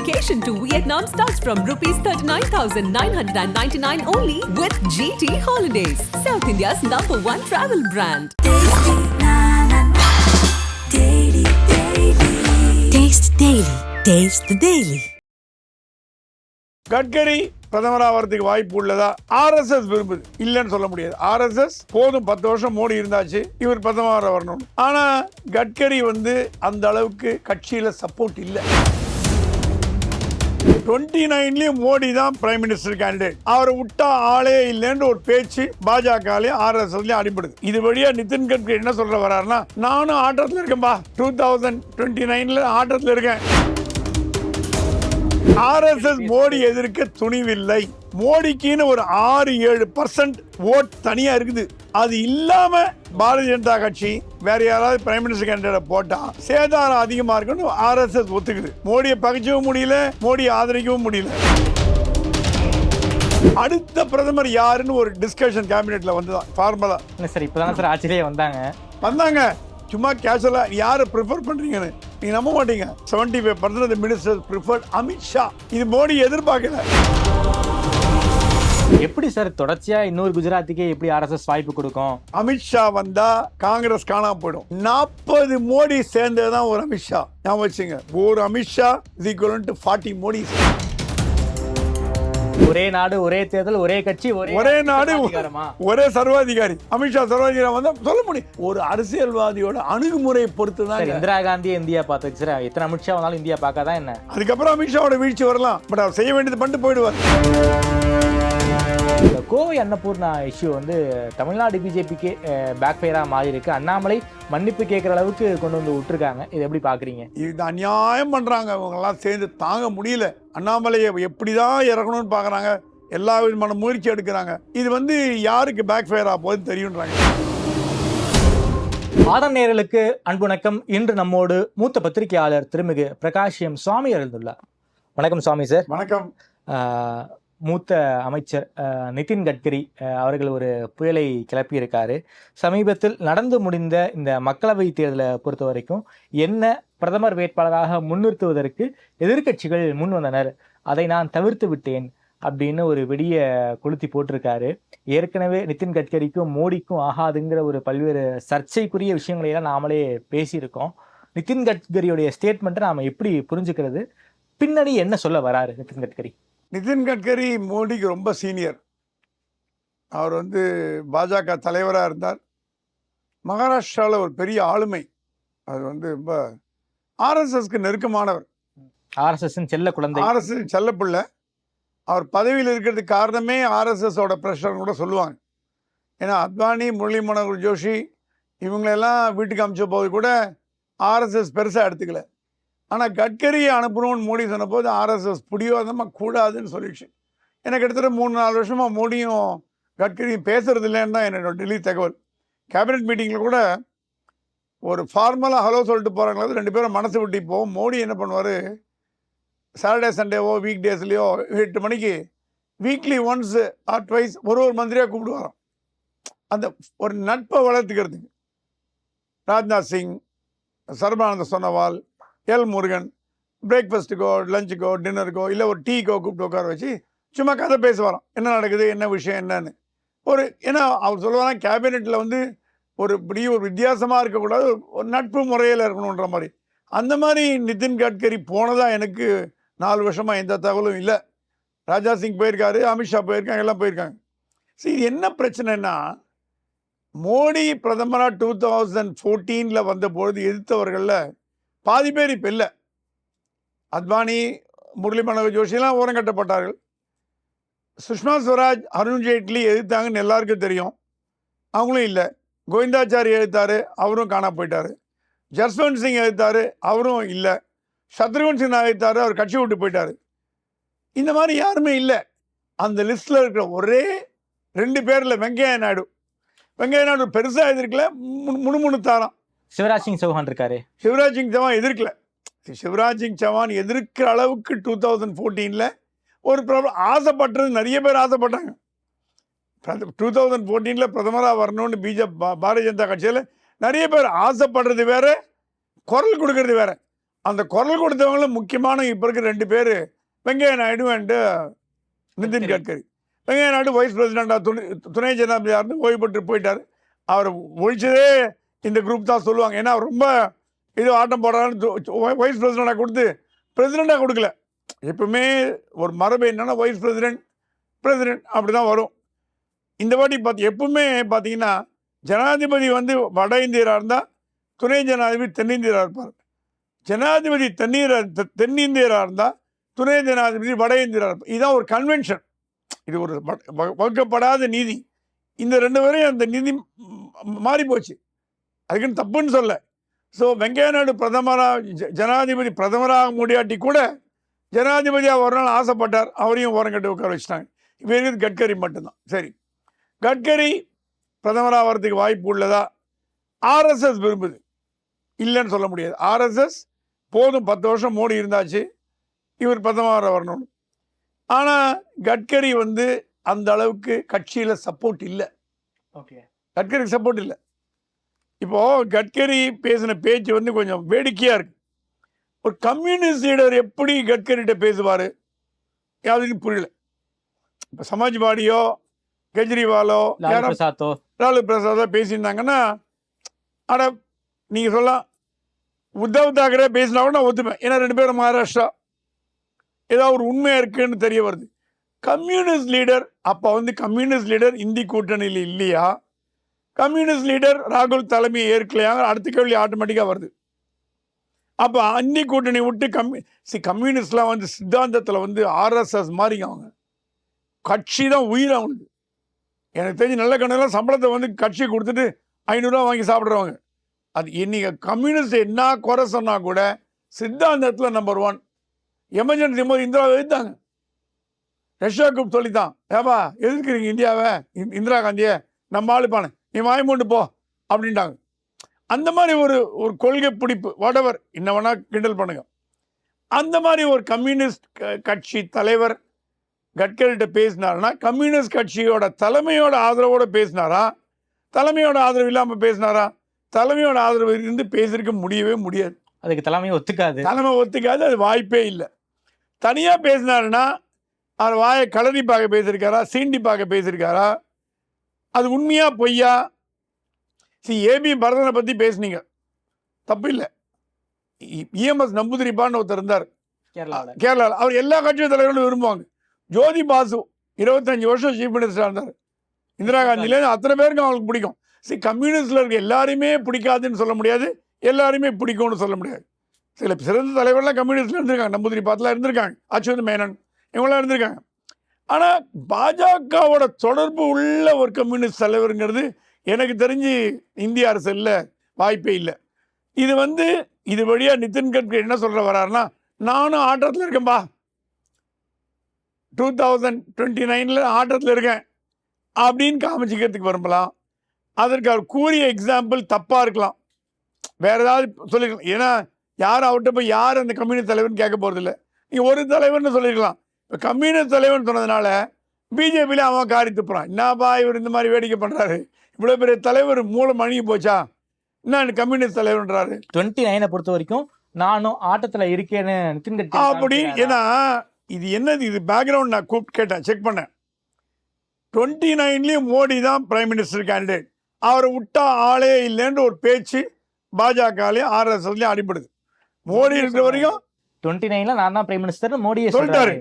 Vacation to Vietnam starts from rupees 39,999 only with GT Holidays, South India's #1 travel brand. Taste Daily. Taste the Daily. Gadkari பிரதமராகிறதுக்கு வாய்ப்பு உள்ளதா? RSS விரும்புது, இல்லைன்னு சொல்ல முடியாது. RSS போதும் 10 வருஷம் மோடி இருந்தாச்சு, இவர் பிரதமராக வரணும். ஆனா கட்கரி அந்த அளவுக்கு கட்சியில சப்போர்ட் இல்லை. 29லயும் மோடி தான் பிரைம் மினிஸ்டர் கேண்டிடேட். அவரை விட்டா ஆளே இல்லைன்னு ஒரு பேச்சு பாஜகலயும் RSSலயும் அடிபடுது. இது வழியா நிதின் கட்கரி என்ன சொல்ற வர்றாருன்னா, நானும் ஆட்டத்துல இருக்கேன்பா, 2029ல ஆட்டத்துல இருக்கேன். RSS மோடி எதிர்க்க துணிவில்லை. மோடிக்குன்னு ஒரு 6-7% ஓட் தனியா இருக்குது. அது இல்லாம பாரதிய ஜனதா கட்சி வேற யாராவது பிரைம் மினிஸ்டர் கேண்டிடேட் போட்டா சேதாரம் அதிகமா இருக்குன்னு RSS ஒத்துக்குது. மோடியை பகைக்கவும் முடியல, மோடியை ஆதரிக்கவும் முடியல. அடுத்த பிரதமர் யாருன்னு ஒரு டிஸ்கஷன் கேபினெட்ல வந்துதான் ஃபார்மலா. சார் இப்பதான் சார் ஆட்சியிலே வந்தாங்க சும்மா கேஷுவலா யாரை ப்ரிஃபர் பண்றீங்கன்னு நீங்க நம்ப மாட்டீங்க. 75% மினிஸ்டர் ப்ரிஃபர்ட் அமித்ஷா. இது மோடி எதிர்பார்க்கல. எப்படி சார் தொடர்ச்சியா இன்னொரு குஜராத்துக்கே எப்படி RSS வாய்ப்பு கொடுக்கும்? அமித்ஷா வந்தா காங்கிரஸ் காணாம போயிடும். 40 மோடி சேர்ந்ததுதான் ஒரு அமித்ஷா. ஞாபகம் வச்சுங்க, ஒரு Amit Shah is equal to 40 Modi. ஒரே நாடு, ஒரே தேர்தல், ஒரே கட்சி, ஒரே நாடு, ஒரே சர்வாதிகாரி. அமித்ஷா சர்வாதிகாரி வந்தா சொல்ல முடியும். ஒரு அரசியல்வாதியோட அணுகுமுறையை பொறுத்து தான். இந்திரா காந்தி இந்தியா பார்த்துச்சு சார். எத்தனை அமித்ஷா வந்தாலும் இந்தியா பார்க்காதான் என்ன? அதுக்கப்புறம் அமித்ஷாவோட வீழ்ச்சி வரலாம், பட் அவர் செய்ய வேண்டியது பண்ணிட்டு போயிடுவார். கோவை அன்னபூர்ணா இஷ்யூ தமிழ்நாடு பிஜேபிக்கு பேக் ஃபயரா மாறி இருக்கு. அண்ணாமலை மன்னிப்பு கேட்கிற அளவுக்கு கொண்டு விட்டுருக்காங்க. இது எப்படி பாக்குறீங்க? இது அநியாயம் பண்றாங்க. அவங்க எல்லாம் சேர்ந்து தாங்க முடியல. அண்ணாமலையை எப்படிதான் இறக்கணும்னு பாக்குறாங்க, எல்லா விதமான முயற்சி எடுக்கிறாங்க. இது யாருக்கு பேக் ஃபயரா போகுது தெரியும்ன்றாங்க. ஆதம் நேயர்களுக்கு அன்பு வணக்கம். இன்று நம்மோடு மூத்த பத்திரிகையாளர் திருமிகு பிரகாஷ் எம் சுவாமி எழுந்துள்ளார். வணக்கம் சுவாமி சார். வணக்கம். மூத்த அமைச்சர் நிதின் கட்கரி அவர்கள் ஒரு புயலை கிளப்பி இருக்காரு. சமீபத்தில் நடந்து முடிந்த இந்த மக்களவை தேர்தலை பொறுத்த வரைக்கும் என்ன பிரதமர் வேட்பாளராக முன்னிறுத்துவதற்கு எதிர்க்கட்சிகள் முன் வந்தனர், அதை நான் தவிர்த்து விட்டேன் அப்படின்னு ஒரு வெடிய கொளுத்தி போட்டிருக்காரு. ஏற்கனவே நிதின் கட்கரிக்கும் மோடிக்கும் ஆகாதுங்கிற ஒரு பல்வேறு சர்ச்சைக்குரிய விஷயங்களையெல்லாம் நாமளே பேசியிருக்கோம். நிதின் கட்கரியுடைய ஸ்டேட்மெண்ட்டை நாம் எப்படி புரிஞ்சுக்கிறது? பின்னாடி என்ன சொல்ல வராரு நிதின் கட்கரி? நிதின் கட்கரி மோடிக்கு ரொம்ப சீனியர். அவர் பாஜக தலைவராக இருந்தார். மகாராஷ்டிராவில் ஒரு பெரிய ஆளுமை. அது ரொம்ப RSSக்கு நெருக்கமானவர். RSS செல்ல குழந்தை, RSS செல்ல பிள்ளை. அவர் பதவியில் இருக்கிறதுக்கு காரணமே RSSோட ப்ரெஷர் கூட சொல்லுவாங்க. ஏன்னா அத்வானி, முரளி மனோகர் ஜோஷி இவங்களெல்லாம் வீட்டுக்கு அனுப்பிச்ச போது கூட RSS பெருசாக எடுத்துக்கல. ஆனால் கட்கரியை அனுப்பணும்னு மோடி சொன்ன போது RSS பிடிவாதமாக கூடாதுன்னு சொல்லிடுச்சு. எனக்கு கிட்டத்தட்ட 3-4 வருஷமாக மோடியும் கட்கரியும் பேசுறது இல்லைன்னு தான் என்னோட டெல்லி தகவல். கேபினட் மீட்டிங்கில் கூட ஒரு ஃபார்மலாக ஹலோ சொல்லிட்டு போகிறாங்களா 2 பேரும் மனசு விட்டு போவோம். மோடி என்ன பண்ணுவார், சாட்டர்டே சண்டேவோ வீக் டேஸ்லையோ 8 மணிக்கு வீக்லி ஒன்ஸ் ஆர் ட்வைஸ் ஒரு மந்திரியாக கூப்பிடுவாராம். அந்த ஒரு நட்பை வளர்த்துக்கிறதுக்கு ராஜ்நாத் சிங், சர்பானந்த சோனோவால், எல் முருகன் பிரேக்ஃபாஸ்ட்டுக்கோ லஞ்சுக்கோ டின்னருக்கோ இல்லை ஒரு டீக்கோ கூப்பிட்டு உட்கார வச்சு சும்மா கதை பேசுவாராம். என்ன நடக்குது, என்ன விஷயம் என்னன்னு. ஏன்னா அவர் சொல்லுவாராம், கேபினெட்டில் ஒரு வித்தியாசமாக இருக்கக்கூடாது, ஒரு நட்பு முறையில் இருக்கணுன்ற மாதிரி. அந்த மாதிரி நிதின் கட்கரி போனதாக எனக்கு 4 வருஷமாக எந்த தகவலும் இல்லை. ராஜா சிங் போயிருக்காரு, அமித்ஷா போயிருக்காங்க, எல்லாம் போயிருக்காங்க. சரி, இது என்ன பிரச்சனைன்னா, மோடி பிரதமராக 2014 வந்தபொழுது எதிர்த்தவர்களில் பாதி பேர் இப்போ இல்லை. அத்வானி, முரளி மனோகர் ஜோஷிலாம் ஓரம் கட்டப்பட்டார்கள். சுஷ்மா ஸ்வராஜ், அருண் ஜேட்லி எதிர்த்தாங்கன்னு எல்லாருக்கும் தெரியும், அவங்களும் இல்லை. கோவிந்தாச்சாரி எதிர்த்தாரு, அவரும் காணா போயிட்டார். ஜஸ்வந்த் சிங் எதிர்த்தாரு, அவரும் இல்லை. சத்ருகன் சின்ஹா எதிர்த்தாரு, அவர் கட்சி விட்டு போயிட்டார். இந்த மாதிரி யாருமே இல்லை. அந்த லிஸ்ட்டில் இருக்கிற ஒரே 2 பேரில் வெங்கையா நாயுடு பெருசாக எதிர்க்கல, முணுமுணுத்தாராம். சிவராஜ் சிங் சௌஹான் இருக்காரு. சிவராஜ் சிங் சௌஹான் எதிர்க்கல. சிவராஜ் சிங் சௌஹான் எதிர்க்கிற அளவுக்கு 2014 ஒரு ப்ராப்ளம். ஆசைப்பட்டது நிறைய பேர் ஆசைப்பட்டாங்க. 2014 பிரதமராக வரணும்னு பாரதிய ஜனதா கட்சியில் நிறைய பேர் ஆசைப்படுறது வேற, குரல் கொடுக்கறது வேற. அந்த குரல் கொடுத்தவங்களும் முக்கியமான இப்போ இருக்கிற 2 பேர், வெங்கையா நாயுடு அண்டு நிதின் கட்கரி. வெங்கையா நாயுடு வைஸ் பிரசிடெண்டாக துணை ஜனாதிபதியாக இருந்து ஓய்வு பெற்று போயிட்டார். அவரை ஒழிச்சதே இந்த குரூப் தான் சொல்லுவாங்க. ஏன்னா அவர் ரொம்ப இது ஆட்டம் போடுறான்னு வைஸ் பிரசிடெண்டாக கொடுத்து பிரசிடெண்டாக கொடுக்கல. எப்பவுமே ஒரு மரபு என்னன்னா வைஸ் பிரசிடென்ட் அப்படி தான் வரும். இந்த வாட்டி எப்பவுமே பார்த்தீங்கன்னா ஜனாதிபதி வந்து வட இந்தியராக இருந்தால் துணை ஜனாதிபதி தென்னிந்தியராக இருப்பார். ஜனாதிபதி தென்னிந்தியராக இருந்தால் துணை ஜனாதிபதி வட இந்தியராக இருப்பார். இதுதான் ஒரு கன்வென்ஷன். இது ஒரு வகுக்கப்படாத நீதி. இந்த 2 பேரையும் அந்த நீதி மாறி போச்சு. அதுக்குன்னு தப்புன்னு சொல்ல. ஸோ வெங்கையா நாயுடு ஜனாதிபதி பிரதமராக முடியாட்டி கூட ஜனாதிபதியாக ஒரு நாள் ஆசைப்பட்டார். அவரையும் ஓரங்கட்டு உட்கார வச்சுட்டாங்க. இப்போ கட்கரி மட்டும்தான். சரி, கட்கரி பிரதமராக வர்றதுக்கு வாய்ப்பு உள்ளதா? ஆர்எஸ்எஸ் விரும்புது, இல்லைன்னு சொல்ல முடியாது. ஆர்எஸ்எஸ் போதும் 10 வருஷம் மோடி இருந்தாச்சு, இவர் பிரதமராக வரணும். ஆனால் கட்கரி வந்து அந்த அளவுக்கு கட்சியில் சப்போர்ட் இல்லை. ஓகே, கட்கரிக்கு சப்போர்ட் இல்லை. இப்போது கட்கரி பேசின பேச்சு வந்து கொஞ்சம் வேடிக்கையாக இருக்குது. ஒரு கம்யூனிஸ்ட் லீடர் எப்படி கட்கரிகிட்ட பேசுவார் யாருன்னு புரியல. இப்போ சமாஜ்வாடியோ கெஜ்ரிவாலோ லாலு பிரசாதோ பேசியிருந்தாங்கன்னா, அட நீங்கள் சொல்லலாம் உத்தவ் தாக்கரே பேசினா கூட நான் ஒத்துப்பேன். ஏன்னா 2 பேரும் மகாராஷ்டிரா, ஏதாவது ஒரு உண்மையாக இருக்குன்னு தெரிய வருது. கம்யூனிஸ்ட் லீடர் அப்போ வந்து கம்யூனிஸ்ட் லீடர் இந்தி கூட்டணியில் இல்லையா, கம்யூனிஸ்ட் லீடர் ராகுல் தலைமையை ஏற்கலையா, அடுத்த கேள்வி ஆட்டோமேட்டிக்காக வருது. அப்போ இந்தி கூட்டணி விட்டு கம்யூனிஸ்ட்லாம் வந்து சித்தாந்தத்தில் வந்து ஆர்எஸ்எஸ் மாதிரிங்க. அவங்க கட்சி தான் உயிர் அவங்களுக்கு. எனக்கு தெரிஞ்சு நல்ல கணக்கெல்லாம் சம்பளத்தை வந்து கட்சி கொடுத்துட்டு 500 ரூபா வாங்கி சாப்பிட்றவங்க. அது இன்னைக்கு கம்யூனிஸ்ட் என்ன குறை சொன்னால் கூட சித்தாந்தத்தில் நம்பர் 1. எமர்ஜென்சி போது இந்திராவை எதிர்த்தாங்க. ரஷ்யா குரூப் சொல்லித்தான், ஏப்பா எதிர்க்கிறீங்க இந்தியாவை, இந்திரா காந்தியை, நம்ம ஆளுப்பானே, நீ வாய்மூண்டு போ அப்படின்ட்டாங்க. அந்த மாதிரி ஒரு கொள்கை பிடிப்பு, வாடவர் என்ன வேணா கிண்டல் பண்ணுங்க. அந்த மாதிரி ஒரு கம்யூனிஸ்ட் கட்சி தலைவர் கட்கரிகிட்ட பேசினாருன்னா கம்யூனிஸ்ட் கட்சியோட தலைமையோட ஆதரவோடு பேசினாரா, தலைமையோட ஆதரவு இல்லாமல் பேசினாரா? தலைமையோட ஆதரவு இருந்து பேசியிருக்க முடியவே முடியாது. அதுக்கு தலைமை ஒத்துக்காது. அது வாய்ப்பே இல்லை. தனியாக பேசினாருன்னா அவர் வாயை கலரி பார்க்க பேசியிருக்காரா, சீண்டி பார்க்க பேசியிருக்காரா, அது உண்மையா பொய்யா? ஏபி பரதனை பற்றி பேசுனீங்க, தப்பு இல்லை. இஎம்எஸ் நம்பூதிரிப்பான்னு ஒருத்தர் இருந்தார் கேரளாவில். அவர் எல்லா கட்சி தலைவர்களும் விரும்புவாங்க. ஜோதி பாசு 25 வருஷம் சீஃப் மினிஸ்டராக இருந்தார். இந்திரா காந்தியிலேருந்து அத்தனை பேருக்கும் அவங்களுக்கு பிடிக்கும். கம்யூனிஸ்டில் இருக்க எல்லாருமே பிடிக்காதுன்னு சொல்ல முடியாது, எல்லாருமே பிடிக்கும்னு சொல்ல முடியாது. சில சிறந்த தலைவர்லாம் கம்யூனிஸ்டில் இருந்திருக்காங்க. நம்பூதிரி பாத்தில் இருந்திருக்காங்க, அச்சுவந்த் மேனன் இவங்களாம் இருந்திருக்காங்க. ஆனால் பாஜகவோட தொடர்பு உள்ள ஒரு கம்யூனிஸ்ட் தலைவருங்கிறது எனக்கு தெரிஞ்சு இந்திய அரசியலில் வாய்ப்பே இல்லை. இது வழியாக நிதின் கட்கரி என்ன சொல்கிற வர்றாருன்னா, நானும் ஆட்டத்தில் இருக்கேன்பா, 2029 ஆட்டத்தில் இருக்கேன் அப்படின்னு காமிச்சிக்கிறதுக்கு விரும்பலாம். அதற்கு அவர் கூறிய எக்ஸாம்பிள் தப்பாக இருக்கலாம், வேறு ஏதாவது சொல்லிக்கலாம். ஏன்னா யார் அவர்கிட்ட போய் யார் அந்த கம்யூனிஸ்ட் தலைவர்னு கேட்க போகிறதில்ல. நீங்கள் ஒரு தலைவர்னு சொல்லியிருக்கலாம். இப்போ கம்யூனிஸ்ட் தலைவர்னு சொன்னதுனால பிஜேபியில் அவன் காரி துப்புறான். என்னப்பா இவர் இந்த மாதிரி வேடிக்கை பண்ணுறாரு, இவ்வளோ பெரிய தலைவர் மூலம் அணுகி போச்சா, என்ன கம்யூனிஸ்ட் தலைவர்ன்றாரு. 29 பொறுத்த வரைக்கும் நானும் ஆட்டத்தில் இருக்கேன்னு நிதின் கட்கரி அப்படி. ஏன்னா இது என்னது, இது பேக்ரவுண்ட் நான் கூப்பிட்டு கேட்டேன், செக் பண்ணேன். 29 மோடி தான் பிரைம் மினிஸ்டர் கேண்டிடேட், அவரை விட்டா ஆளே இல்லைன்ற ஒரு பேச்சு பாஜகலையும் ஆர்எஸ்எஸ்லையும் அடிபடுது. மோடி இருக்கிற வரைக்கும் 29 நான் தான் பிரைம் மினிஸ்டர் மோடியை சொல்லிட்டாரு.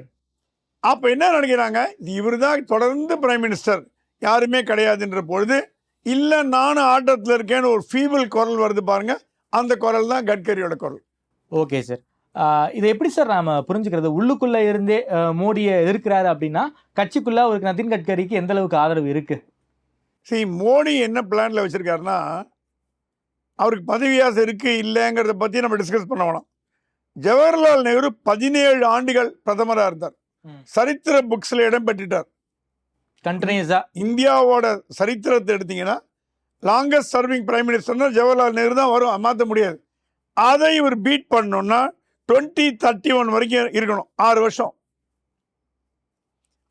அப்போ என்ன நினைக்கிறாங்க, இவர் தான் தொடர்ந்து பிரைம் மினிஸ்டர், யாருமே கிடையாதுன்ற பொழுது, இல்லை நானும் ஆட்டத்தில் இருக்கேன்னு ஒரு ஃபீபிள் குரல் வருது பாருங்க, அந்த குரல் தான் கட்கரியோட குரல். ஓகே சார், இதை எப்படி சார் நாம புரிஞ்சுக்கிறது? உள்ளுக்குள்ள இருந்தே மோடியை எதிர்க்கிறாரு அப்படின்னா கட்சிக்குள்ள அவருக்கு நிதின் கட்கரிக்கு எந்த அளவுக்கு ஆதரவு இருக்கு? மோடி என்ன பிளான்ல வச்சிருக்காருன்னா, அவருக்கு பதவி ஆசை இருக்கு இல்லைங்கிறத பற்றி நம்ம டிஸ்கஸ் பண்ண வேணாம். ஜவஹர்லால் நேரு 17 ஆண்டுகள் பிரதமராக இருந்தார், சரித்திர புக்ஸில் இடம் பெற்றுட்டார். கண்டினியூஸா இந்தியாவோட சரித்திரத்தை எடுத்தீங்கன்னா லாங்கஸ்ட் சர்விங் பிரைம் மினிஸ்டர்னா ஜவஹர்லால் நேரு தான் வரும், மாற்ற முடியாது. அதை இவர் பீட் பண்ணணும்னா 2031 வரைக்கும் இருக்கணும், 6 வருஷம்.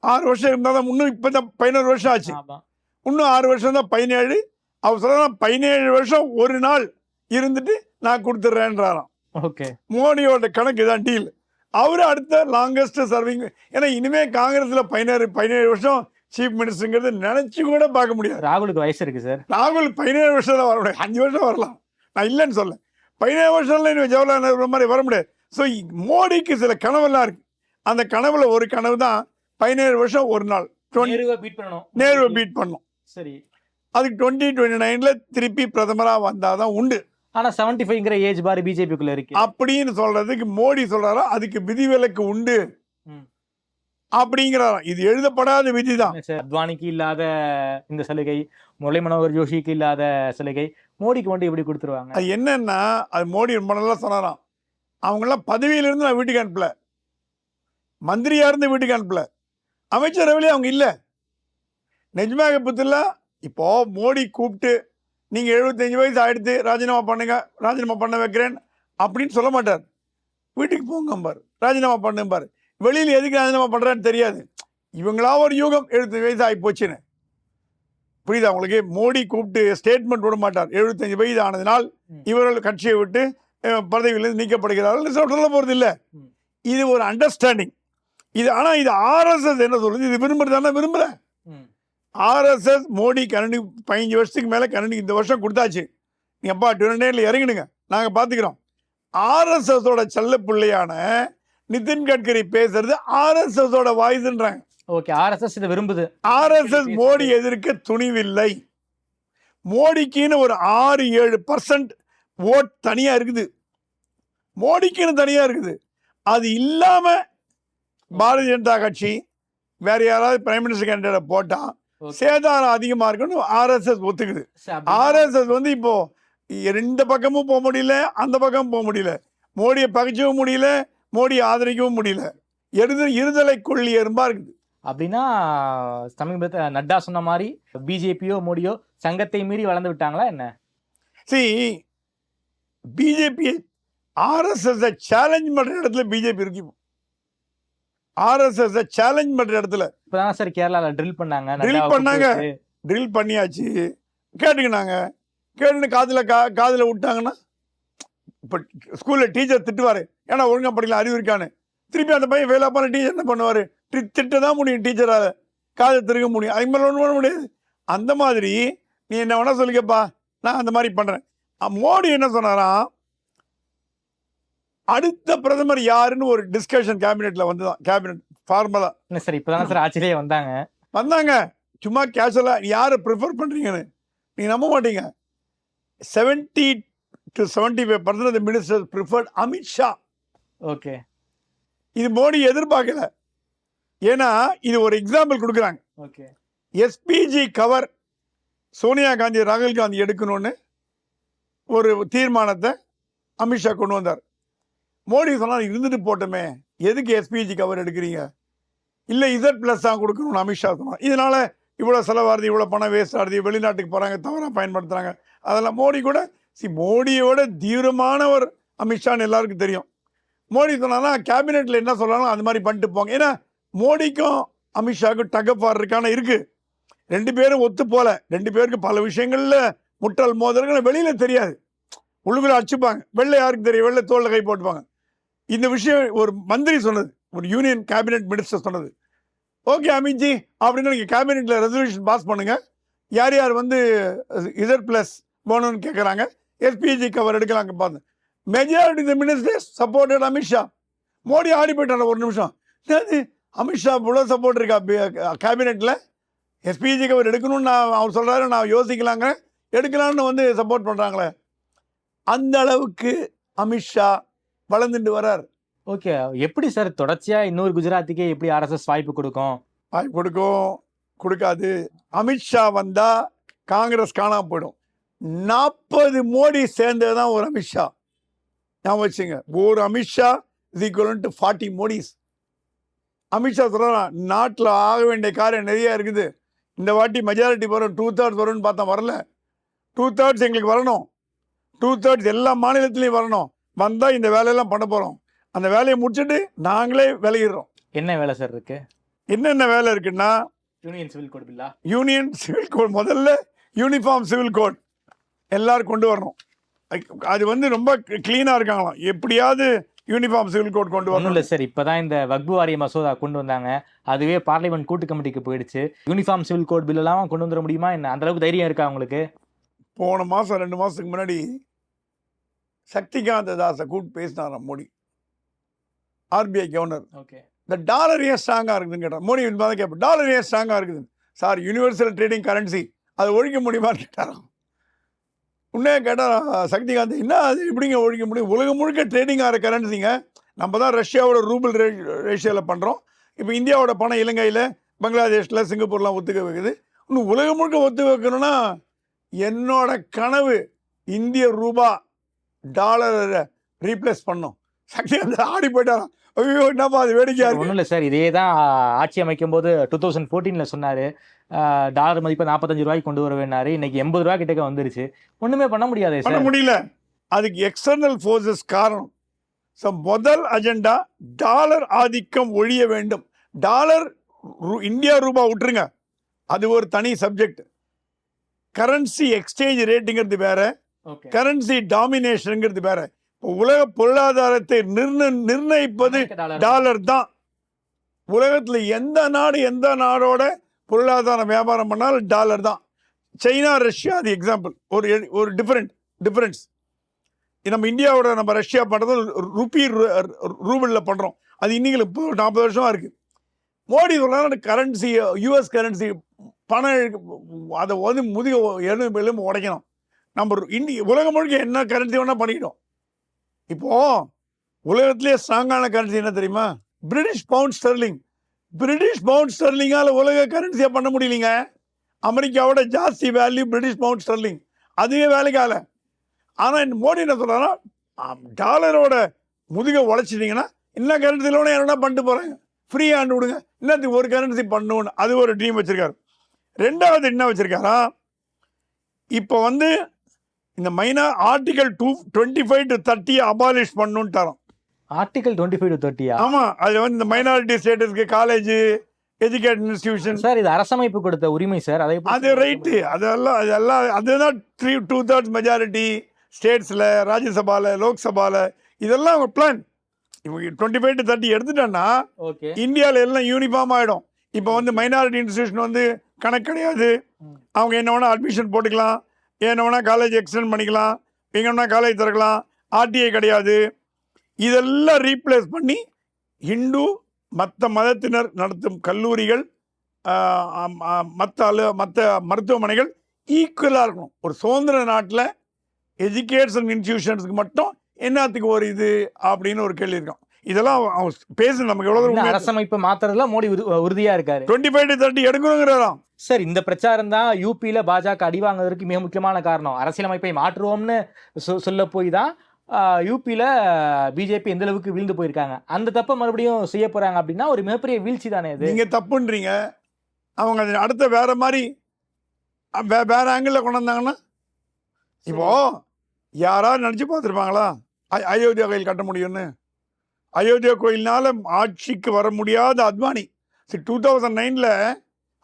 6 வருஷம் இருந்தால் தான், இன்னும் இப்போ தான் 11 வருஷம் ஆச்சு, இன்னும் 6 வருஷம் தான் 17. அவர் சொல்ல 17 வருஷம் ஒரு நாள் இருந்துட்டு நான் கொடுத்துட்றேன்றாராம். ஓகே. மோடியோட கணக்கு இதான் டீல். அவரு அடுத்த லாங்கஸ்ட் சர்விங். ஏன்னா இனிமே காங்கிரஸ்ல 17 வருஷம் சீஃப் மினிஸ்டருங்கிறது நினைச்சு கூட பார்க்க முடியாது. ராகுலுக்கு வயசு இருக்கு சார். ராகுல் 17 வருஷம் தான் வர முடியாது, 5 வருஷம் வரலாம், நான் இல்லைன்னு சொல்ல. 17 வருஷம்ல இன்னும் ஜவஹர்லால் நேரு மாதிரி வர முடியாது. ஸோ மோடிக்கு சில கனவெல்லாம் இருக்கு. அந்த கனவுல ஒரு கனவு தான் 17 வருஷம் ஒரு நாள் நேருவை பீட் பண்ணணும். சரி, அதுக்கு 2029ல திருப்பி பிரதமரா வந்தாதான் உண்டு. ஆனா 75ங்கிற ஏஜ் பார் பிஜேபிக்குள்ள இருக்கு அப்படின்னு சொல்றதுக்கு மோடி சொல்றாரா அதுக்கு விதிவிலக்கு உண்டு அப்படிங்கிறாராம். இது எழுதப்படாத விதிதான். அத்வானிக்கு இல்லாத இந்த சலுகை, முரளி மனோகர் ஜோஷிக்கு இல்லாத சலுகை மோடிக்கு மட்டும் எப்படி கொடுத்துருவாங்க? அது என்னன்னா, அது மோடி ரொம்ப நல்லா சொன்னாராம். அவங்கெல்லாம் பதவியிலிருந்து நான் வீட்டுக்கு அனுப்பல, மந்திரியா இருந்து வீட்டுக்கு அனுப்பல, அமைச்சரவையிலே அவங்க இல்லை. நெஜ்மாக புத்துல இப்போ மோடி கூப்பிட்டு நீங்க 75 வயசு ஆயிடுத்து ராஜினாமா பண்ணுங்க, ராஜினாமா பண்ண வைக்கிறேன் அப்படின்னு சொல்ல மாட்டார். வீட்டுக்கு போங்கம்பார், ராஜினாமா பண்ணும்பார். வெளியில் எதுக்கு ராஜினாமா பண்றான்னு தெரியாது. இவங்களா ஒரு யூகம் 75 வயசு ஆகி போச்சுன்னு புரியுதா உங்களுக்கு? மோடி கூப்பிட்டு ஸ்டேட்மெண்ட் விட மாட்டார். 75 வயது ஆனதினால் இவர்கள் கட்சியை விட்டு பதவியிலிருந்து நீக்கப்படுகிறார்கள் சொல்ல போறது இல்லை. இது ஒரு அண்டர்ஸ்டாண்டிங். இது ஆனா இது ஆர்எஸ்எஸ் என்ன சொல்லுது? இது விரும்புறதானே விரும்புற. ஆர்எஸ்எஸ் மோடி கரண்டி 15 வருஷத்துக்கு மேல கரண்டி இந்த வருஷம் கொடுத்தாச்சு. நீ அப்பா 29ல இறங்கிடுங்க, நாங்க பாத்துக்கிறோம். ஆர்எஸ்எஸ் ஓட செல்ல பிள்ளையான நிதின் கட்கரி பேசுறது ஆர்எஸ்எஸ் ஓட வாய்ஸ்ன்றாங்க. ஓகே, ஆர்எஸ்எஸ் இதை விரும்புது. ஆர்எஸ்எஸ் மோடி எதிர்க்க துணிவில்லை. மோடிக்குன்னு ஒரு 6-7% ஓட் தனியா இருக்குது, மோடிக்குன்னு தனியா இருக்குது. அது இல்லாம பாரதிய ஜனதா கட்சி வேற யாராவது பிரைம் மினிஸ்டர் கேண்டிடேட் போட்டா சேதாரம் அதிகமா இருக்குன்னு ஆர்எஸ்எஸ் ஒத்துக்குது. ஆர்எஸ்எஸ் வந்து இப்போ ரெண்டு பக்கமும் போக முடியல, அந்த பக்கமும் போக முடியல, மோடியை பகைக்கவும் முடியல, மோடியை ஆதரிக்கவும் முடியல, இருதலை கொள்ளி எறும்பா இருக்குது. அப்படின்னா சமீபத்தில் நட்டா சொன்ன மாதிரி பிஜேபியோ மோடியோ சங்கத்தை மீறி வளர்ந்து விட்டாங்களா என்ன? பிஜேபி ஆர்எஸ்எஸ் சேலஞ்ச் பண்ற இடத்துல பிஜேபி இருக்கு. ஆர்எஸ்எஸ் சேலஞ்ச் பண்ற இடத்துல இப்பதான் சார் கேரளால ட்ரில் பண்ணியாச்சு. கேட்டுக்கினாங்க, கேட்டுன்னு காதுல விட்டாங்கன்னா இப்போ ஸ்கூல்ல டீச்சர் திட்டுவாரு, ஏன்னா ஒழுங்கா படிக்கலாம் அறிவு இருக்கான்னு. திருப்பி அந்த பையன் வேலை பண்ண டீச்சர் என்ன பண்ணுவாரு? திட்டதான் முடியும், டீச்சரால காதை திருக்க முடியும், அது மாதிரி ஒன்றும் பண்ண முடியாது. அந்த மாதிரி நீ என்ன வேணா சொல்லிக்கப்பா, நான் அந்த மாதிரி பண்றேன். மோடி என்ன சொன்னாராம், அடுத்த பிரதமர் யாருன்னு ஒரு டிஸ்கஷன் கேபினெட்ல வந்துதான். கேபினெட் ஃபார்மலா சார் இப்பதான் சார் ஆட்சியிலே வந்தாங்க. சும்மா கேஷுவலா யாரை ப்ரிஃபர் பண்றீங்கன்னு நீங்க நம்ப மாட்டீங்க. 70 to 75% of the ministers preferred Amit Shah. Okay, இது மோடி எதிர்பார்க்கல. ஏன்னா இது ஒரு எக்ஸாம்பிள் கொடுக்குறாங்க. Okay, SPG cover Sonia Gandhi ராகுல் காந்தி எடுக்கணும்னு ஒரு தீர்மானத்தை அமித்ஷா கொண்டு வந்தார். மோடி சொன்னார் இருந்துட்டு போட்டோமே, எதுக்கு எஸ்பிஜி கவர் எடுக்கிறீங்க, இல்லை Z+ தான் கொடுக்கணும்னு அமித்ஷா சொன்னார். இதனால இவ்வளோ செலவாகுது, இவ்வளோ பணம் வேஸ்ட் ஆகுது, வெளிநாட்டுக்கு போகிறாங்க, தவறாக பயன்படுத்துகிறாங்க. அதெல்லாம் மோடி கூட மோடியோட தீவிரமானவர் அமித்ஷான்னு எல்லாருக்கும் தெரியும். மோடி சொன்னா கேபினெட்ல என்ன சொல்றாங்களோ அந்த மாதிரி பண்ணிட்டு போங்க. ஏன்னா மோடிக்கும் அமித்ஷாவுக்கும் டகப்பார் இருக்கான இருக்கு. ரெண்டு பேரும் ஒத்து போல, ரெண்டு பேருக்கு பல விஷயங்கள்ல முட்டல் மோதல்கள் வெளியில தெரியாது, உள்ளுக்குள்ள அடிச்சுப்பாங்க. வெள்ளை யாருக்கு தெரியும், வெள்ளை தோல்ல கை போட்டுப்பாங்க. இந்த விஷயம் ஒரு மந்திரி சொன்னது, ஒரு யூனியன் கேபினெட் மினிஸ்டர் சொன்னது. ஓகே அமித்ஜி அப்படின்னு நீங்க கேபினெட்ல ரெசல்யூஷன் பாஸ் பண்ணுங்க, யார் யார் வந்து Z+ வேணும்னு கேட்குறாங்க, எஸ்பிஜி கவர் எடுக்கலாங்க பார்த்து. மெஜாரிட்டி த மினிஸ்டர்ஸ் சப்போர்ட்டட் அமித்ஷா. மோடி ஆடி போயிட்டாங்க ஒரு நிமிஷம். அமித்ஷா இவ்வளோ சப்போர்ட் இருக்கா கேபினெட்ல, எஸ்பிஜி கவர் எடுக்கணும்னு அவர் சொல்றாரு, நான் யோசிக்கலாங்க, எடுக்கலாம்னு வந்து சப்போர்ட் பண்றாங்களே. அந்த அளவுக்கு அமித்ஷா வளர்ந்துட்டு வர்றார். ஓகே, எப்படி சார் தொடர்ச்சியா இன்னொரு குஜராத்துக்கே எப்படி ஆர்எஸ்எஸ் வாய்ப்பு கொடுக்கும்? வாய்ப்பு கொடுக்கும், கொடுக்காது. அமித்ஷா வந்தா காங்கிரஸ் காணாம போயிடும். 40 மோடி சேர்ந்ததுதான் ஒரு அமித்ஷா. நான் வச்சுங்க, ஒரு Amit Shah is equal to 40 Modi's. Amit Shah சொல்றான், நாட்டில் ஆக வேண்டிய காரியம் நிறைய இருக்குது, இந்த வாட்டி மெஜாரிட்டி வரும், 2/3 வரும்னு பார்த்தா வரல. 2/3 எங்களுக்கு வரணும், 2/3 எல்லா மாநிலத்திலையும் வரணும். வந்தால் இந்த வேலையெல்லாம் பண்ண போகிறோம். அந்த வேலையை முடிச்சுட்டு நாங்களே விலகிடுறோம். என்ன வேலை சார் இருக்கு? என்னென்ன வேலை இருக்குன்னா, union civil code union civil code, முதல்ல யூனிஃபார்ம் சிவில் கோட் எல்லாரும் கொண்டு வரணும். அது வந்து ரொம்ப கிளீனா இருக்காங்களாம். எப்படியாவது யூனிஃபார்ம் சிவில் கோட் கொண்டு ஒன்றும் வரணும். இல்லை சார், இப்போதான் இந்த வக்பு வாரிய மசோதா கொண்டு வந்தாங்க. அதுவே பார்லிமெண்ட் கூட்டு கமிட்டிக்கு போயிடுச்சு. யூனிஃபார்ம் சிவில் கோட் பில் எல்லாம் கொண்டு வந்துட முடியுமா என்ன? அந்த அளவுக்கு தைரியம் இருக்கா உங்களுக்கு? போன மாசம் 2 மாசத்துக்கு முன்னாடி சக்திகாந்த தாஸை கூப்பிட்டு பேசினாராம் மோடி, ஆர்பிஐ கவர்னர். ஓகே, இந்த டாலர் ஏன் ஸ்ட்ராங்கா இருக்குதுன்னு கேட்டார். மோடி தான் கேட்பேன், டாலர் ஏன் ஸ்ட்ராங்கா இருக்குது சார்? யூனிவர்சல் ட்ரேடிங் கரன்சி, அதை ஒழிக்க முடியுமான்னு கேட்டாராம். உன்னே கேட்டால் சக்திகாந்த், என்ன அது எப்படிங்க ஒழிக்க முடியும்? உலகம் முழுக்க ட்ரேடிங் ஆகிற கரன்சிங்க. நம்ம தான் ரஷ்யாவோட ரூபிள் ரேஷியோவில் பண்ணுறோம். இப்போ இந்தியாவோட பணம் இலங்கையில், பங்களாதேஷில், சிங்கப்பூர்லாம் ஒத்துக்க வைக்குது. இன்னும் உலகம் முழுக்க ஒத்து வைக்கணும்னா என்னோட கனவு இந்திய ரூபா டாலரை ரீப்ளேஸ் பண்ணோம். சக்திகாந்த் ஆடி போயிட்டாராம். ஐயோ என்னப்பா அது வேடிக்கையா இருக்கு. ஒன்றும் இல்லை சார், இதே தான் ஆட்சி அமைக்கும் போது 2014 சொன்னாரு. டாலர் மதிப்பை 45 ரூபாய்க்கு கொண்டு வருவேன்னாரு. இன்னைக்கு 80 ரூபாய் கிட்டக்க வந்துருச்சு. ஒண்ணுமே பண்ண முடியாதே பண்ண சார். முடியல. அதுக்கு எக்ஸ்டர்னல் ஃபோர்ஸஸ் காரணம். ஸோ முதல் அஜெண்டா டாலர் ஆதிக்கம் ஒழிய வேண்டும். டாலர் இந்தியா ரூபா விட்டுருங்க, அது ஒரு தனி சப்ஜெக்ட். கரன்சி எக்ஸ்சேஞ்ச் ரேட்டுங்கிறது வேற, ஓகே, கரன்சி டாமினேஷனுங்கிறது வேற. இப்போ உலக பொருளாதாரத்தை நிர்ணயிப்பது டாலர் தான். உலகத்தில் எந்த நாடோட பொருளாதார வியாபாரம் பண்ணாலும் டாலர் தான். சைனா, ரஷ்யா அது எக்ஸாம்பிள். ஒரு டிஃபரன்ஸ். நம்ம இந்தியாவோட நம்ம ரஷ்யா பண்ணுறது ரூபிளில் பண்ணுறோம். அது இன்னைக்கு 40 வருஷமாக இருக்குது. மோடி சொல்கிறாங்க கரன்சி, யூஎஸ் கரன்சி பணம், அதை வந்து எலும்பு உடைக்கணும். நம்ம உலகம் முழுக்க என்ன கரன்சி வேணால் பண்ணிக்கிட்டோம். இப்போது உலகத்திலே ஸ்ட்ராங்கான கரன்சி என்ன தெரியுமா? British pound sterling. British pound ஸ்டெர்லிங்கால் உலக கரன்சியாக பண்ண முடியலைங்க. அமெரிக்காவோட ஜாஸ்தி வேல்யூ பிரிட்டிஷ் பவுண்ட் ஸ்டெர்லிங், அதுவே வேலைக்கால. ஆனால் மோடி என்ன சொல்கிறாங்கன்னா, டாலரோட முதுகை உழைச்சிட்டிங்கன்னா இன்னும் கரன்சியில் ஒன்று என்ன பண்ணிட்டு போகிறாங்க, ஃப்ரீ ஹேண்ட் விடுங்க, இன்னத்துக்கு ஒரு கரன்சி பண்ணணும்னு அது ஒரு ட்ரீம் வச்சுருக்காரு. ரெண்டாவது என்ன வச்சுருக்காரா, இப்போ வந்து இந்த ஆர்டிகல் 25 to 30 அபாலிஷ் பண்ணணுன்ட்டாராம். Article 25 to 30. ஆமாம், அது வந்து இந்த மைனாரிட்டி ஸ்டேட்டஸ்க்கு காலேஜ், எஜுகேஷன் இன்ஸ்டிடியூஷன் சார், இது அரசமைப்பு கொடுத்த உரிமை சார். அது ரைட்டு. அதுதான் 2/3 மெஜாரிட்டி ஸ்டேட்ஸில், ராஜ்யசபாவில், லோக்சபாவில், இதெல்லாம் அவங்க பிளான். இவங்க 25 to 30 எடுத்துட்டோன்னா இந்தியாவில் எல்லாம் யூனிஃபார்ம் ஆகிடும். இப்போ வந்து மைனாரிட்டி இன்ஸ்டிடியூஷன் வந்து கணக்கு கிடையாது. அவங்க என்ன வேணால் அட்மிஷன் போட்டுக்கலாம், என்ன வேணால் காலேஜ் எக்ஸ்டெண்ட் பண்ணிக்கலாம், எங்கே வேணால் காலேஜ் திறக்கலாம். ஆர்டிஐ கிடையாது. இதெல்லாம் ரீப்ளேஸ் பண்ணி ஹிந்து மற்ற மதத்தினர் நடத்தும் கல்லூரிகள், மற்ற மருத்துவமனைகள் ஈக்குவலாக இருக்கணும். ஒரு சுதந்திர நாட்டில் எஜுகேஷன் இன்ஸ்டிடியூஷன்ஸுக்கு மட்டும் என்னத்துக்கு ஒரு இது அப்படின்னு ஒரு கேள்வி இருக்கும். இதெல்லாம் பேசு நமக்கு எவ்வளோ அரசமைப்பு மாத்திரத்துல மோடி உறுதியா இருக்காரு. 25 to 30 எடுக்கணுங்கிறாராம் சார். இந்த பிரச்சாரம் தான் யூபியில பாஜக அடி வாங்குவதற்கு மிக முக்கியமான காரணம். அரசியலமைப்பை மாற்றுவோம்னு சொல்ல போய் தான் யூபியில பிஜேபி எந்த அளவுக்கு வீழ்ந்து போயிருக்காங்க. அந்த தப்பை மறுபடியும் செய்ய போறாங்க அப்படின்னா ஒரு மிகப்பெரிய வீழ்ச்சி தானே இது. நீங்க தப்புன்றீங்க, அவங்க அடுத்த வேற மாதிரி வேற ஆங்கிள் கொண்டு வந்தாங்கன்னா, இப்போ யாராவது நினைச்சு பார்த்துருப்பாங்களா அயோத்தியா கோயில் கட்ட முடியும்னு? அயோத்தியா கோயில்னால ஆட்சிக்கு வர முடியாத அத்வானி 2009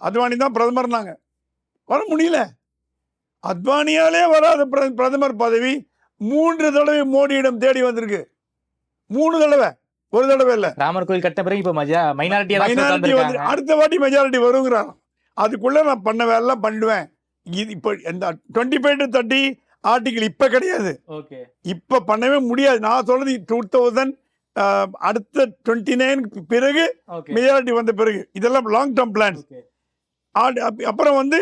அத்வானி தான் பிரதமர்னாங்க, வர முடியல. அத்வானியாலே வராத பிரதமர் பதவி 3 தடவை மோடியிடம் தேடி வந்திருக்கு. 3 தடவை, ஒரு தடவை இல்ல. ராமர் கோயில் கட்ட பிறகு இப்ப மைனாரிட்டி அடுத்த வாட்டி மெஜாரிட்டி வருங்கிறாங்க. அதுக்குள்ள நான் பண்ண வேலை பண்ணுவேன். இது இப்போ இந்த 25 to 30 ஆர்டிகிள் இப்ப கிடையாது, இப்ப பண்ணவே முடியாது. நான் சொல்றது 2000 அடுத்த 29 பிறகு மெஜாரிட்டி வந்த பிறகு. இதெல்லாம் லாங் டேர்ம் பிளான். அப்புறம் வந்து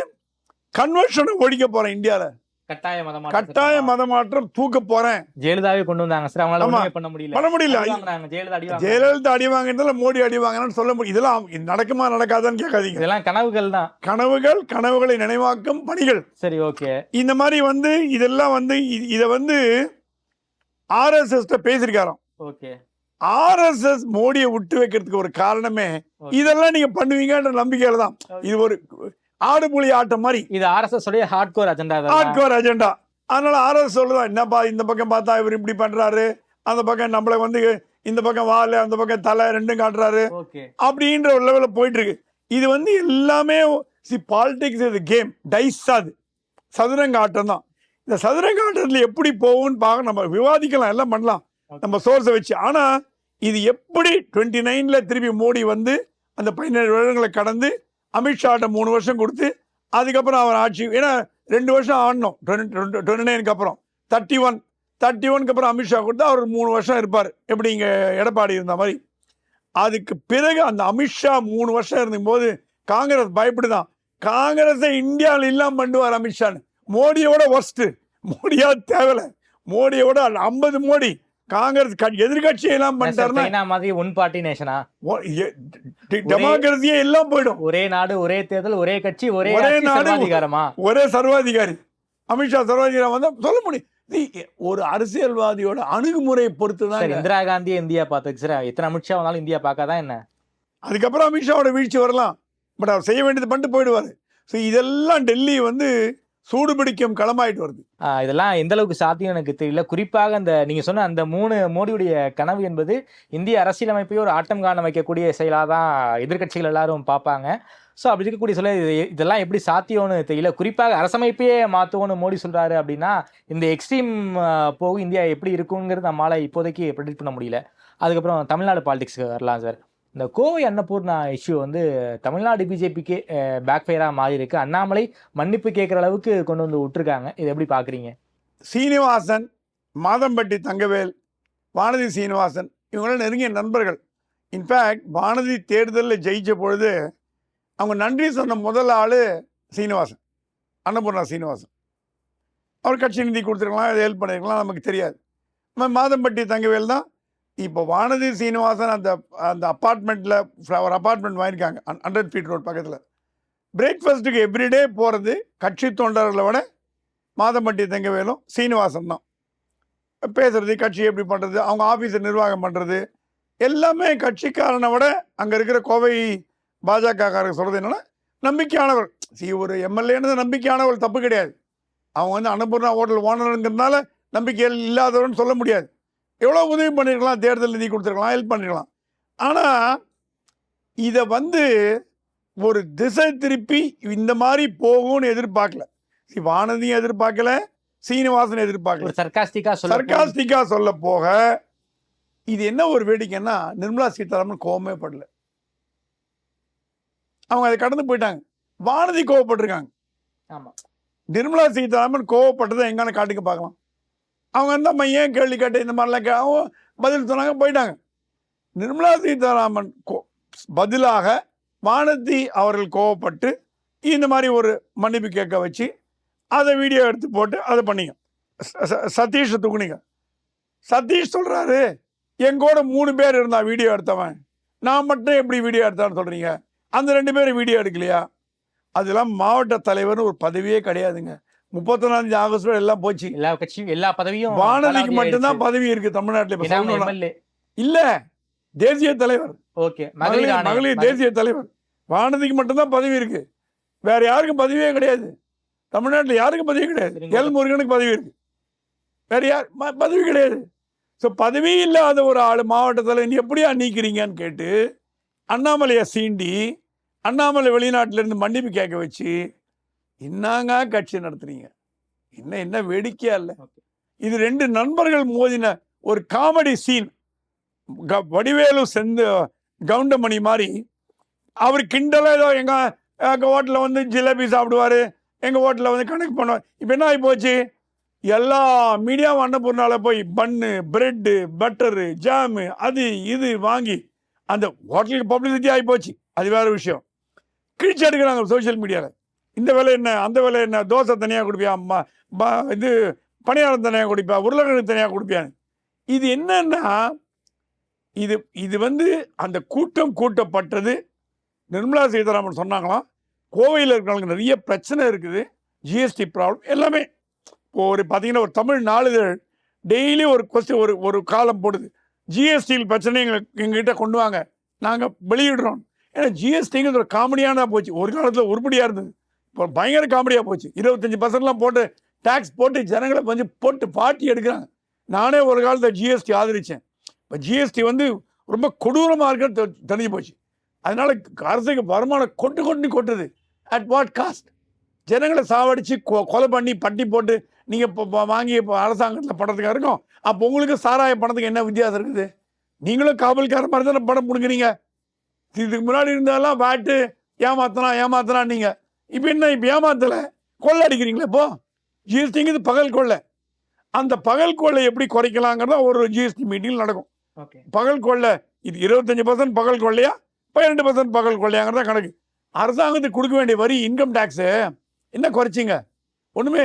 கன்வர்ஷனை ஒழிக்க போறேன். இந்தியால கட்டாய மதமாற்றம் தூக்க போறேன். ஜெயலலிதாவே கொண்டு வந்தாங்க சார், அவங்களால பண்ண முடியல. ஜெயலலிதா அடி வாங்கினால மோடி அடி வாங்கினான்னு சொல்ல முடியும். இதெல்லாம் நடக்குமா நடக்காதான்னு கேட்காதீங்க. இதெல்லாம் கனவுகள் தான். கனவுகளை நினைவாக்கும் பணிகள். சரி, ஓகே. இந்த மாதிரி வந்து இதெல்லாம் வந்து இதை வந்து ஆர்எஸ்எஸ் பேசியிருக்காராம். ஓகே. ஆர்எஸ்எஸ் மோடியை விட்டு வைக்கிறதுக்கு ஒரு காரணமே இதெல்லாம் நீங்க பண்ணுவீங்கன்ற நம்பிக்கையில தான். இது ஒரு ஆடுபுலி ஆட்டம் மாதிரி. இது ஆர்எஸ்எஸ் உடைய ஹார்ட்கோர் அஜெண்டா. அதனால ஆர்எஸ்எஸ் சொல்லுதான், என்னப்பா இந்த பக்கம் பார்த்தா இவர் இப்படி பண்றாரு, அந்த பக்கம் நம்மள வந்து இந்த பக்கம் வால், அந்த பக்கம் தலை ரெண்டும் காட்டுறாரு அப்படின்ற ஒரு லெவல்ல போயிட்டு இருக்கு. இது வந்து எல்லாமே பாலிடிக்ஸ், இது கேம் டைஸ், அது சதுரங்க ஆட்டம் தான். இந்த சதுரங்க ஆட்டத்தில் எப்படி போகும்னு பார்க்க நம்ம விவாதிக்கலாம், எல்லாம் பண்ணலாம் நம்ம சோர்ஸை வச்சு. ஆனால் இது எப்படி 29ல் திருப்பி மோடி வந்து அந்த 17 வருடங்களை கடந்து அமித்ஷாட்ட 3 வருஷம் கொடுத்து அதுக்கப்புறம் அவர் ஆட்சி, ஏன்னா 2 வருஷம் ஆடணும் 29க்கு அப்புறம் 31க்கு அப்புறம் அமித்ஷா கொடுத்து அவர் 3 வருஷம் இருப்பார், எப்படி இங்கே எடப்பாடி இருந்த மாதிரி. அதுக்கு பிறகு அந்த அமித்ஷா 3 வருஷம் இருந்தபோது காங்கிரஸ் பயப்படுதான், காங்கிரஸை இந்தியாவில் இல்லாமல் பண்ணுவார் அமித்ஷான்னு. மோடியோட ஒர்ஸ்ட்டு, மோடியா தேவையில்லை, மோடியோட 50 மோடி காங்கிரஸ் எதிர்கட்சியை எல்லாம் பண்ணிட்டாருன்னா மாதிரி ஒன் பார்ட்டி நேஷனா, டெமோக்ரஸியே எல்லாம் போயிடும். ஒரே நாடு ஒரே தேர்தல் ஒரே கட்சி ஒரே நாடு சர்வாதிகாரமா, ஒரே சர்வாதிகாரி. அமித்ஷா சர்வாதிகாரம் வந்தா சொல்ல முடியும். ஒரு அரசியல்வாதியோட அணுகுமுறையை பொறுத்து தான். இந்திரா காந்தி இந்தியா பார்த்துக்கு சார், எத்தனை அமித்ஷா வந்தாலும் இந்தியா பார்க்காதான் என்ன. அதுக்கப்புறம் அமித்ஷாவோட வீழ்ச்சி வரலாம், பட் அவர் செய்ய வேண்டியது பண்ணிட்டு போயிடுவார். ஸோ இதெல்லாம் டெல்லி வந்து சூடுபிடிக்கும் களமாயிட்டு வருது. இதெல்லாம் எந்த அளவுக்கு சாத்தியம் எனக்கு தெரியல. குறிப்பாக அந்த நீங்க சொன்ன அந்த 3 மோடியுடைய கனவு என்பது இந்திய அரசியலமைப்பையும் ஒரு ஆட்டம் காண வைக்கக்கூடிய செயலாக தான் எதிர்கட்சிகள் எல்லாரும் பார்ப்பாங்க. ஸோ அப்படி இருக்கக்கூடிய சொல்ல இதெல்லாம் எப்படி சாத்தியம்னு தெரியல. குறிப்பாக அரசமைப்பையே மாற்றுவோன்னு மோடி சொல்றாரு அப்படின்னா இந்த எக்ஸ்ட்ரீம் போகும் இந்தியா எப்படி இருக்குங்கிறது நம்மளால இப்போதைக்கு ப்ரெடிக்ட் பண்ண முடியல. அதுக்கப்புறம் தமிழ்நாடு பாலிடிக்ஸ்க்கு வரலாம் சார். இந்த கோவை அன்னபூர்ணா இஷ்யூ வந்து தமிழ்நாடு பிஜேபிக்கு பேக் ஃபயராக மாறி இருக்கு. அண்ணாமலை மன்னிப்பு கேட்குற அளவுக்கு கொண்டு வந்து விட்டுருக்காங்க. இதை எப்படி பார்க்குறீங்க? சீனிவாசன், மாதம்பட்டி தங்கவேல், வானதி சீனிவாசன் இவங்களாம் நெருங்கிய நண்பர்கள். இன்ஃபேக்ட் வானதி தேர்தலில் ஜெயிச்ச பொழுது அவங்க நன்றி சொன்ன முதல் ஆள் சீனிவாசன், அன்னபூர்ணா சீனிவாசன். அவர் கட்சி நிதி கொடுத்துருக்கலாம், அதை ஹெல்ப் பண்ணியிருக்கலாம், நமக்கு தெரியாது. மாதம்பட்டி தங்கவேல் தான். இப்போ வானதி சீனிவாசன் அந்த அப்பார்ட்மெண்ட்டில் ஒரு அப்பார்ட்மெண்ட் வாங்கியிருக்காங்க 100 ஃபீட் ரோட் பக்கத்தில். பிரேக்ஃபாஸ்ட்டுக்கு எவ்ரிடே போகிறது கட்சி தொண்டர்களை விட மாதம்பட்டி தங்கவேலும் சீனிவாசன் தான். பேசுகிறது, கட்சி எப்படி பண்ணுறது, அவங்க ஆஃபீஸை நிர்வாகம் பண்ணுறது எல்லாமே கட்சிக்காரனை விட அங்கே இருக்கிற கோவை பாஜகக்காரங்க சொல்கிறது என்னென்னா நம்பிக்கையானவர். ஒரு எம்எல்ஏன்னு நம்பிக்கையானவர் தப்பு கிடையாது. அவங்க வந்து அன்னபூர்ணா ஹோட்டல் ஓனருங்கிறதுனால நம்பிக்கை இல்லாதவர்னு சொல்ல முடியாது. எவ்வளோ உதவி பண்ணியிருக்கலாம், தேர்தல் நிதி கொடுத்துருக்கலாம், ஹெல்ப் பண்ணிருக்கலாம். ஆனால் இதை வந்து ஒரு திசை திருப்பி இந்த மாதிரி போகும்னு எதிர்பார்க்கல. வானதியும் எதிர்பார்க்கல, சீனிவாசன் எதிர்பார்க்கல. சர்காஸ்டிக்கா சொல்ல போக இது என்ன ஒரு வேடிக்கைன்னா நிர்மலா சீதாராமன் கோவமே படல, அவங்க அதை கடந்து போயிட்டாங்க. வானதி கோவப்பட்டிருக்காங்க. நிர்மலா சீதாராமன் கோவப்பட்டதை எங்கான காட்டுக்கு பார்க்கலாம். அவங்க அந்த ஏன் கேள்வி கேட்டு இந்த மாதிரிலாம் பதில் சொன்னாங்க, போயிட்டாங்க. நிர்மலா சீதாராமன் பதிலாக வானதி அவர்கள் கோவப்பட்டு இந்த மாதிரி ஒரு மன்னிப்பு கேட்க வச்சு அதை வீடியோ எடுத்து போட்டு அதை பண்ணிங்க. சதீஷை தூக்குனீங்க. சதீஷ் சொல்கிறாரு, எங்கூட 3 பேர் இருந்தா வீடியோ எடுத்தவன், நான் மட்டும் எப்படி வீடியோ எடுத்தான்னு சொல்கிறீங்க, அந்த 2 பேரும் வீடியோ எடுக்கலையா? அதெல்லாம் மாவட்ட தலைவர்னு ஒரு பதவியே கிடையாதுங்க. 31 ஆகஸ்ட் எல்லாம் போச்சு. எல்லா கட்சியும் எல்லா பதவியும் வானதிக்கு மட்டும்தான் பதவி இருக்கு தமிழ்நாட்டில். இல்ல, தேசிய தலைவர், மகளிர் தேசிய தலைவர், வானதிக்கு மட்டும்தான் பதவி இருக்கு. வேற யாருக்கும் பதவியே கிடையாது. தமிழ்நாட்டில் யாருக்கும் பதவி கிடையாது. எல் முருகனுக்கு பதவி இருக்கு, வேற யார் பதவி கிடையாது. ஸோ பதவி இல்லாத ஒரு ஆள் மாவட்ட தலைவர் எப்படியா நீக்கிறீங்கன்னு கேட்டு அண்ணாமலையை சீண்டி அண்ணாமலை வெளிநாட்டிலேருந்து மன்னிப்பு கேட்க வச்சு என்னங்க கட்சி நடத்துறீங்க? என்ன வேடிக்கையா இல்லை? இது 2 நண்பர்கள் மோதின ஒரு காமெடி சீன். வடிவேலு கவுண்டமணி மாதிரி அவர் கிண்டலாக ஏதோ எங்கள் ஹோட்டலில் வந்து ஜிலேபி சாப்பிடுவார், எங்கள் ஹோட்டலில் வந்து கணக்கு பண்ணுவார். இப்போ என்ன ஆகி போச்சு, எல்லா மீடியாவும் அன்னபூர்ணாவில் போய் பன்னு, பிரெட்டு, பட்டரு, ஜாமு அது இது வாங்கி அந்த ஹோட்டலுக்கு பப்ளிசிட்டி ஆகி போச்சு. அது வேறு விஷயம். கிழிச்சு எடுக்கிறாங்க சோஷியல் மீடியாவில். இந்த வேலை என்ன, அந்த வேலை என்ன, தோசை தனியாக கொடுப்பியா, இது பணியாரம் தனியாக கொடுப்பியா, உருளைக்கிழங்கு தனியாக கொடுப்பியான்னு. இது என்னன்னா இது வந்து அந்த கூட்டப்பட்டது. நிர்மலா சீதாராமன் சொன்னாங்களாம், கோவையில் இருக்கிறவங்களுக்கு நிறைய பிரச்சனை இருக்குது, ஜிஎஸ்டி ப்ராப்ளம் எல்லாமே. இப்போ பார்த்தீங்கன்னா ஒரு தமிழ் நாளிதழ் டெய்லி ஒரு ஒரு காலம் போடுது, ஜிஎஸ்டியில் பிரச்சனை எங்ககிட்ட கொண்டு வாங்க, நாங்கள் வெளியிடுறோம். ஏன்னா ஜிஎஸ்டிங்கிறது ஒரு காமெடியான போச்சு. ஒரு காலத்தில் உருப்படியாக இருந்தது, இப்போ பயங்கர காமெடியாக போச்சு. 25% போட்டு டேக்ஸ் போட்டு ஜனங்களை கொஞ்சம் போட்டு பாட்டி எடுக்கிறாங்க. நானே ஒரு காலத்தில் ஜிஎஸ்டி ஆதரித்தேன். இப்போ ஜிஎஸ்டி வந்து ரொம்ப கொடூரமாக இருக்கிறது தெரிஞ்சு போச்சு. அதனால அரசுக்கு வருமானம் கொட்டுது. At what cost? ஜனங்களை சாவடித்து கொலை பண்ணி பட்டி போட்டு நீங்கள் இப்போ வாங்கி இப்போ அரசாங்கத்தில் படத்துக்காக இருக்கும். அப்போ உங்களுக்கு சாராய பணத்துக்கு என்ன வித்தியாசம் இருக்குது? நீங்களும் காவல்கார மாதிரி தானே படம் கொடுக்குறீங்க. இதுக்கு முன்னாடி இருந்தாலும் வேட்டு ஏமாத்தலாம் நீங்கள். இப்போ என்ன, இப்போ ஏமாத்தலை, கொள்ளை அடிக்கிறீங்களே. இப்போ ஜிஎஸ்டிங்கிறது பகல் கொள்ளை. அந்த பகல் கொள்ளை எப்படி குறைக்கலாங்கிறத ஒரு ஜிஎஸ்டி மீட்டிங் நடக்கும். பகல் கொள்ளை இது 25% பகல் கொள்ளையா 12% பகல் கொள்ளையாங்கிறதா கணக்கு. அரசாங்கத்துக்கு கொடுக்க வேண்டிய வரி இன்கம் டேக்ஸு என்ன குறைச்சிங்க? ஒன்றுமே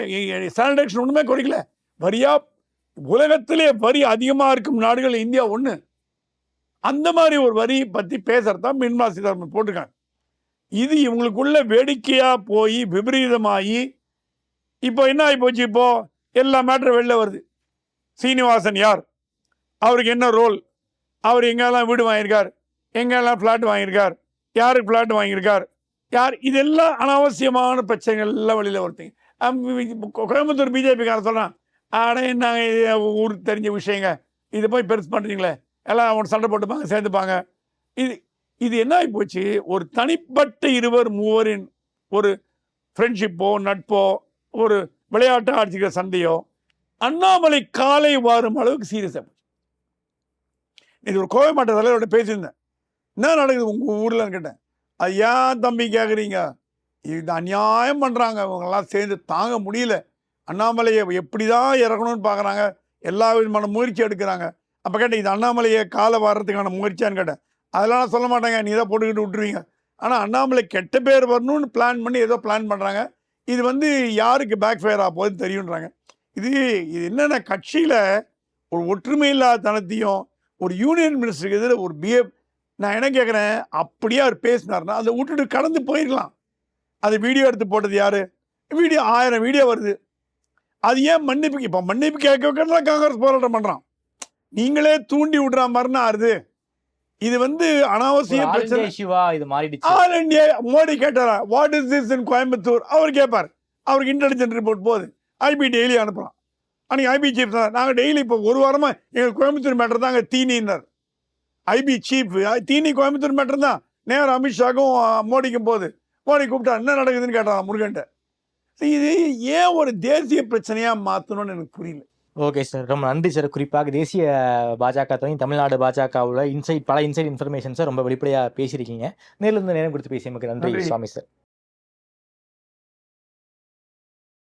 ஸ்டாண்டர்டேஷன் ஒன்றுமே குறைக்கல. வரியா உலகத்திலே வரி அதிகமாக இருக்கும் நாடுகள் இந்தியா ஒன்று. அந்த மாதிரி ஒரு வரி பற்றி பேசுகிறதான் நிர்மலா சீதாராமன் போட்டிருக்காங்க. இது இவங்களுக்குள்ள வேடிக்கையாக போய் விபரீதமாகி இப்போ என்ன ஆகி போச்சு? இப்போது எல்லா மேட்டரும் வெளில வருது. சீனிவாசன் யார், அவருக்கு என்ன ரோல், அவர் எங்கெல்லாம் வீடு வாங்கியிருக்கார், எங்கெல்லாம் ஃப்ளாட் வாங்கியிருக்கார், யாருக்கு ஃப்ளாட் வாங்கியிருக்கார், யார், இதெல்லாம் அனாவசியமான பிரச்சனைகள் எல்லாம் வெளியில் வருதுங்க. கோயம்புத்தூர் பிஜேபிக்காரன் சொல்கிறான், ஆனால் நாங்கள் ஊருக்கு தெரிஞ்ச விஷயங்க, இதை போய் பெருசு பண்ணுறீங்களே, எல்லாம் அவங்க சண்டை போட்டுப்பாங்க, சேர்ந்துப்பாங்க. இது என்ன ஆகி போச்சு? ஒரு தனிப்பட்ட 2-3 ஒரு ஃப்ரெண்ட்ஷிப்போ நட்போ ஒரு விளையாட்டு ஆட்சிக்கிற சண்டையோ அண்ணாமலை காலை வாரும் அளவுக்கு சீரியஸாக போச்சு. இது ஒரு கோவை மாவட்ட தலைவரோட பேசியிருந்தேன். என்ன நடக்குது உங்கள் ஊரில்னு கேட்டேன். அது ஏன் தம்பி கேட்குறீங்க? இது அநியாயம் பண்ணுறாங்க, இவங்கெல்லாம் சேர்ந்து தாங்க முடியல. அண்ணாமலையை எப்படி தான் இறக்கணும்னு பார்க்குறாங்க, எல்லா விதமான முயற்சி எடுக்கிறாங்க. அப்போ கேட்டேன், இது அண்ணாமலையை காலை வர்றதுக்கான முயற்சியான்னு கேட்டேன். அதெல்லாம் நான் சொல்ல மாட்டேங்க, நீ தான் போட்டுக்கிட்டு விட்டுருவீங்க. ஆனால் அண்ணாமலை கெட்ட பேர் வரணும்னு பிளான் பண்ணி ஏதோ பிளான் பண்ணுறாங்க. இது யாருக்கு பேக் ஃபயர் ஆக போகுதுன்னு தெரியுன்றாங்க. இது என்னென்ன கட்சியில் ஒரு ஒற்றுமை இல்லாத தனத்தையும் ஒரு யூனியன் மினிஸ்டருக்கு எதிர ஒரு நான் என்ன கேட்குறேன், அப்படியே அவர் பேசினார்னா அதை விட்டுட்டு கடந்து போயிருக்கலாம். அது வீடியோ எடுத்து போட்டது யார்? 1000 வீடியோ வருது. அது ஏன் மன்னிப்பு? இப்போ மன்னிப்பு கேட்க வைக்கிறதா காங்கிரஸ் போராட்டம் பண்ணுறான். நீங்களே தூண்டி விடுற மாதிரினா ஆறுது. இது அனாவசிய பிரச்சனை. ஆல் இண்டியா மோடி கேட்டாரா, what is this in Coimbatore? அவர் கேட்பார். அவருக்கு இன்டெலிஜென்ட் ரிப்போர்ட் போகுது, ஐபி டெய்லி அனுப்புகிறான். அன்றைக்கி ஐபி சீஃப் தான், நாங்கள் டெய்லி இப்போ ஒரு வாரமாக எங்கள் கோயம்புத்தூர் மேட்டர் தாங்க தீனின்னார் ஐபி சீஃப். தீனி கோயம்புத்தூர் மேட்டர் தான். நேரம் அமித்ஷாக்கும் மோடிக்கும் போகுது. மோடி கூப்பிட்டா என்ன நடக்குதுன்னு கேட்டான் முருகன்ட்ட. இது ஏன் ஒரு தேசிய பிரச்சனையாக மாற்றணும்னு எனக்கு புரியல. ஓகே சார், ரொம்ப நன்றி சார். குறிப்பாக தேசிய பாஜக துறையும் தமிழ்நாடு பாஜகவில் பல இன்சைட் இன்ஃபர்மேஷன்ஸை ரொம்ப வெளிப்படையாக பேசியிருக்கீங்க. நேரில் இருந்து நேரம் கொடுத்து பேசியமைக்கு நன்றி சுவாமி சார்.